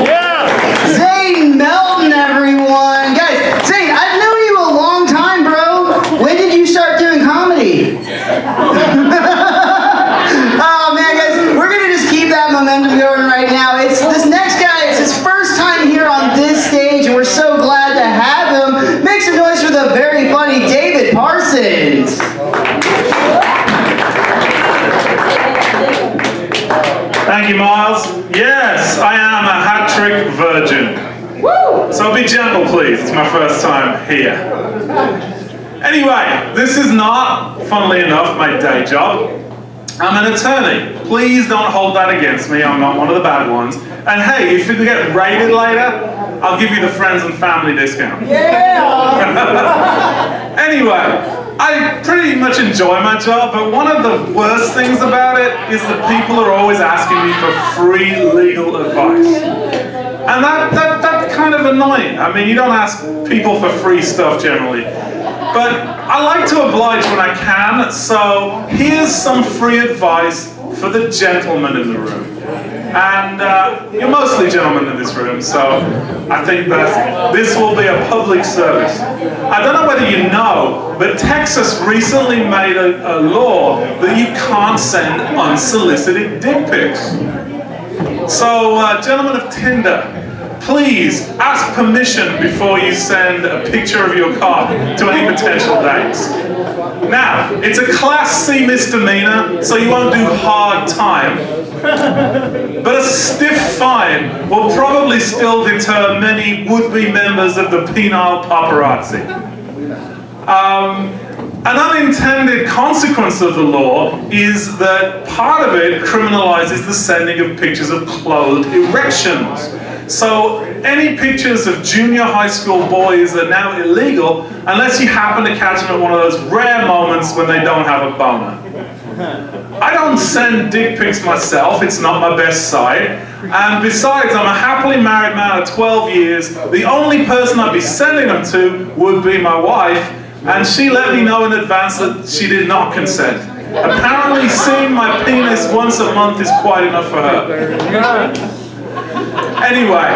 Yeah! Zane Melton, everyone! Guys, Zane, I've known you a long time, bro. When did you start doing comedy? Oh, man, guys, we're going to just keep that momentum going right now. This next guy, it's his first time here on this stage, and we're so glad to have him. Make some noise for the very funny David Parsons. Thank you, Miles. Yes, I am a hat-trick virgin. Woo! So be gentle, please. It's my first time here. Anyway, this is not, funnily enough, my day job. I'm an attorney. Please don't hold that against me. I'm not one of the bad ones. And hey, if you get raided later, I'll give you the friends and family discount. Yeah! Anyway, I pretty much enjoy my job, but one of the worst things about it is that people are always asking me for free legal advice. And that's kind of annoying. I mean, you don't ask people for free stuff generally. But I like to oblige when I can, so here's some free advice for the gentlemen in the room. And you're mostly gentlemen in this room, so I think that this will be a public service. I don't know whether you know, but Texas recently made a law that you can't send unsolicited dick pics. So, gentlemen of Tinder, please ask permission before you send a picture of your cock to any potential dates. Now, it's a Class C misdemeanor, so you won't do hard time. But a stiff fine will probably still deter many would-be members of the penile paparazzi. An unintended consequence of the law is that part of it criminalizes the sending of pictures of clothed erections. So any pictures of junior high school boys are now illegal unless you happen to catch them at one of those rare moments when they don't have a boner. I don't send dick pics myself, it's not my best side. And besides, I'm a happily married man of 12 years. The only person I'd be sending them to would be my wife, and she let me know in advance that she did not consent. Apparently seeing my penis once a month is quite enough for her. Anyway,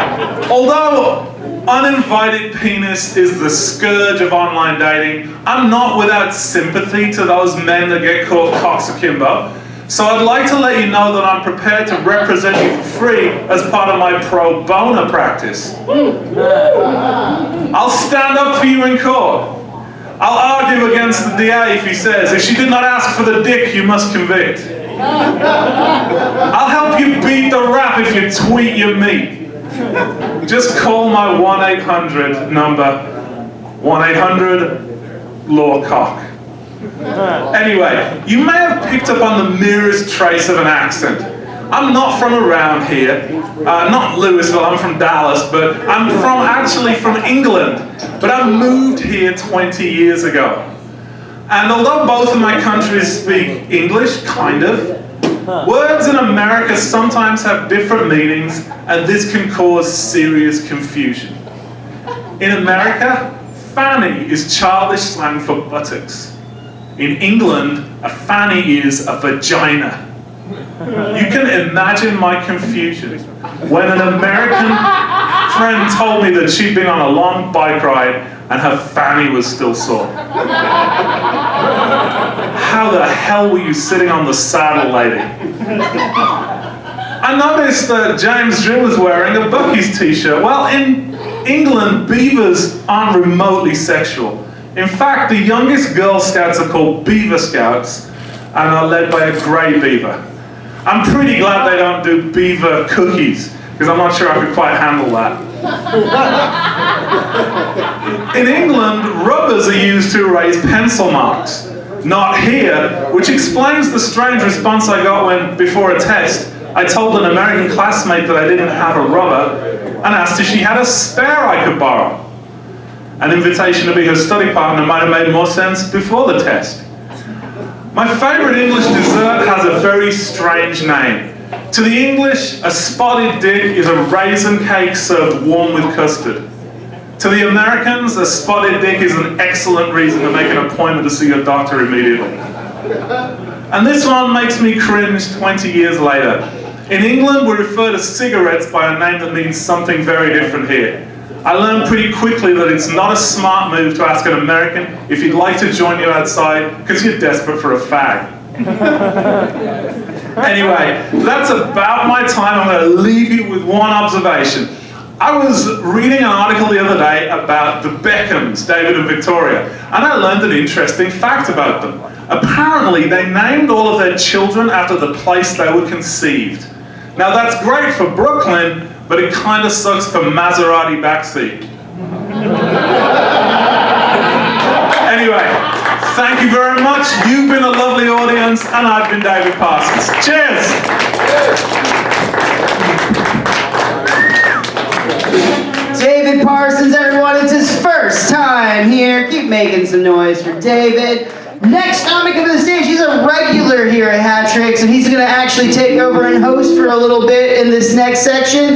although uninvited penis is the scourge of online dating, I'm not without sympathy to those men that get caught cocks akimbo. So I'd like to let you know that I'm prepared to represent you for free as part of my pro bono practice. I'll stand up for you in court. I'll argue against the DA if he says, if she did not ask for the dick, you must convict. I'll help you beat the rap if you tweet your meat. Just call my 1-800 number, 1-800-LAW-COCK. Anyway, you may have picked up on the merest trace of an accent. I'm not from around here, not Lewisville, I'm from Dallas, but I'm actually from England, but I moved here 20 years ago. And although both of my countries speak English, kind of, words in America sometimes have different meanings, and this can cause serious confusion. In America, fanny is childish slang for buttocks. In England, a fanny is a vagina. You can imagine my confusion when an American friend told me that she'd been on a long bike ride and her fanny was still sore. How the hell were you sitting on the saddle, lady? I noticed that James Drew was wearing a Buc-ee's t-shirt. Well, in England, beavers aren't remotely sexual. In fact, the youngest Girl Scouts are called Beaver Scouts and are led by a grey beaver. I'm pretty glad they don't do beaver cookies, because I'm not sure I could quite handle that. In England, rubbers are used to erase pencil marks. Not here, which explains the strange response I got when, before a test, I told an American classmate that I didn't have a rubber and asked if she had a spare I could borrow. An invitation to be her study partner might have made more sense before the test. My favorite English dessert has a very strange name. To the English, a spotted dick is a raisin cake served warm with custard. To the Americans, a spotted dick is an excellent reason to make an appointment to see your doctor immediately. And this one makes me cringe 20 years later. In England, we refer to cigarettes by a name that means something very different here. I learned pretty quickly that it's not a smart move to ask an American if he'd like to join you outside because you're desperate for a fag. Anyway, that's about my time. I'm going to leave you with one observation. I was reading an article the other day about the Beckhams, David and Victoria, and I learned an interesting fact about them. Apparently, they named all of their children after the place they were conceived. Now that's great for Brooklyn, but it kind of sucks for Maserati backseat. Anyway, thank you very much. You've been a lovely audience, and I've been David Parsons. Cheers! David Parsons, everyone, it's his first time here. Keep making some noise for David. Next comic of the stage, he's a regular here at Hat Tricks, and he's going to actually take over and host for a little bit in this next section.